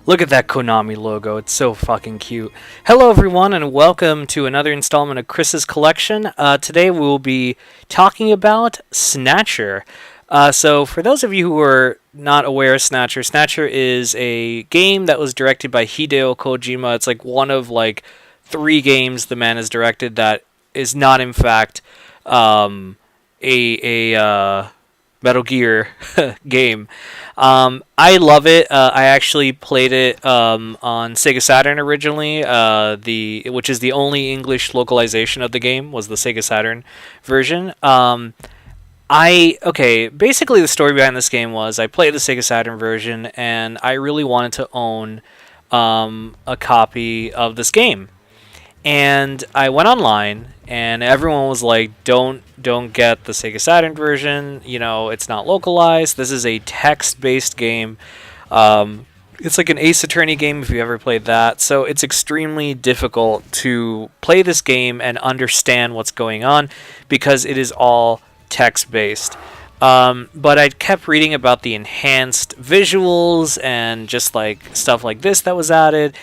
Look at that Konami logo. It's so fucking cute. Hello, everyone, and welcome to another installment of Chris's Collection. Today we will be talking about Snatcher. So, for those of you who are not aware of Snatcher, Snatcher is a game that was directed by Hideo Kojima. It's like one of like three games the man has directed that is not, in fact, a Metal Gear game. I love it. I actually played it on Sega Saturn originally. Which is the only English localization of the game was the Sega Saturn version. Basically the story behind this game was I played the Sega Saturn version and I really wanted to own a copy of this game. And I went online, and everyone was like, "Don't get the Sega Saturn version. You know, it's not localized. This is a text-based game. It's like an Ace Attorney game if you ever played that. So it's extremely difficult to play this game and understand what's going on because it is all text-based." But I kept reading about the enhanced visuals and just like stuff like this that was added,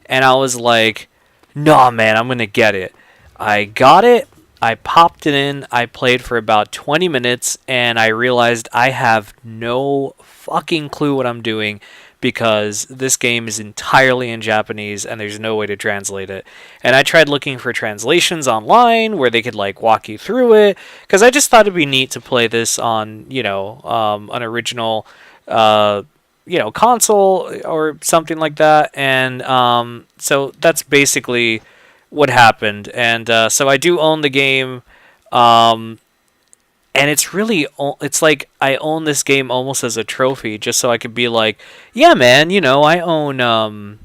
and I was like, "Nah, man, I'm gonna get it." I got it. I popped it in. I played for about 20 minutes, and I realized I have no fucking clue what I'm doing because this game is entirely in Japanese, and there's no way to translate it. And I tried looking for translations online where they could like walk you through it, because I just thought it'd be neat to play this on, an original. Console or something like that. And so that's basically what happened. And so I do own the game. And it's like I own this game almost as a trophy, just so I could be like, yeah, man, I own a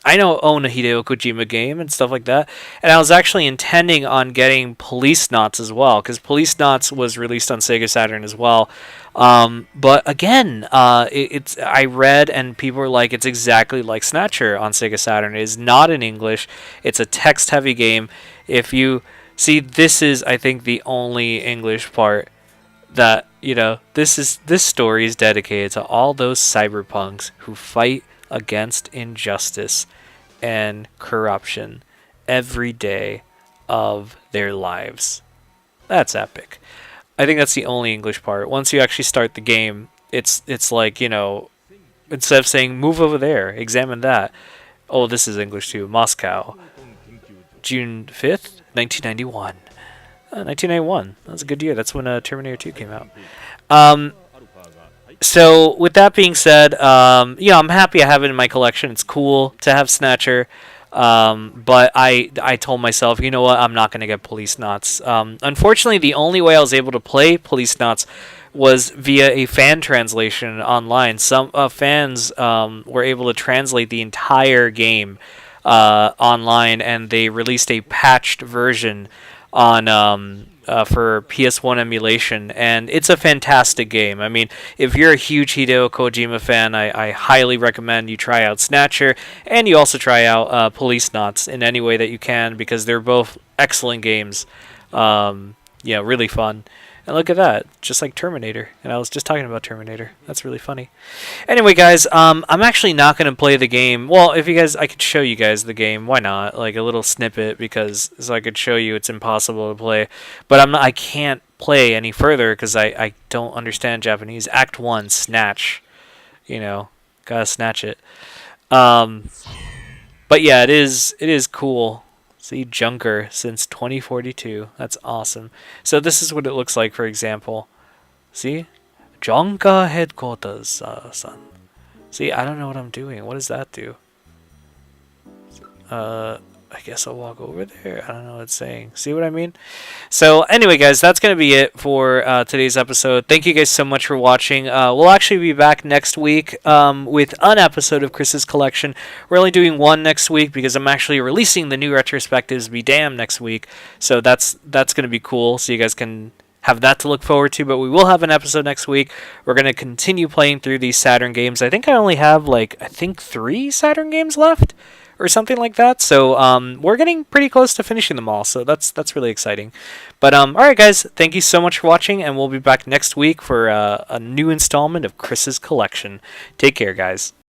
Hideo Kojima game and stuff like that. And I was actually intending on getting Police Knots as well, because Police Knots was released on Sega Saturn as well. But again, I read and people were like, it's exactly like Snatcher on Sega Saturn. It is not in English. It's a text-heavy game. If you see, this is, I think, the only English part that, this story is dedicated to all those cyberpunks who fight against injustice and corruption every day of their lives. That's epic. I think that's the only English part. Once you actually start the game, it's like, instead of saying move over there, examine that. Oh, this is English too. Moscow, June 5th, 1991. 1991. That's a good year. That's when Terminator 2 came out. So with that being said, I'm happy I have it in my collection. It's cool to have Snatcher, but I told myself, you know what, I'm not going to get Police Knots. Unfortunately, the only way I was able to play Police Knots was via a fan translation online. Some fans were able to translate the entire game online, and they released a patched version on for PS1 emulation, and it's a fantastic game. I mean, if you're a huge Hideo Kojima fan, I highly recommend you try out Snatcher, and you also try out Police Knots in any way that you can, because they're both excellent games. Really fun. And look at that, just like Terminator. And I was just talking about Terminator. That's really funny. Anyway, guys, I'm actually not going to play the game. Well, I could show you guys the game. Why not? Like a little snippet, so I could show you it's impossible to play. But I can't play any further because I don't understand Japanese. Act 1, snatch. Gotta snatch it. But yeah, it is cool. See, Junker since 2042. That's awesome. So this is what it looks like, for example. See? Junker headquarters, son. See, I don't know what I'm doing. What does that do? I guess I'll walk over there. I don't know what it's saying. See what I mean? So anyway, guys, that's going to be it for today's episode. Thank you guys so much for watching. We'll actually be back next week with an episode of Chris's Collection. We're only doing one next week because I'm actually releasing the new retrospectives Be Damned next week. So that's going to be cool. So you guys can have that to look forward to, but we will have an episode next week. We're going to continue playing through these Saturn games. I think I only have 3 Saturn games left or something like that. So we're getting pretty close to finishing them all. So that's really exciting. But all right, guys, thank you so much for watching, and we'll be back next week for a new installment of Chris's Collection. Take care, guys.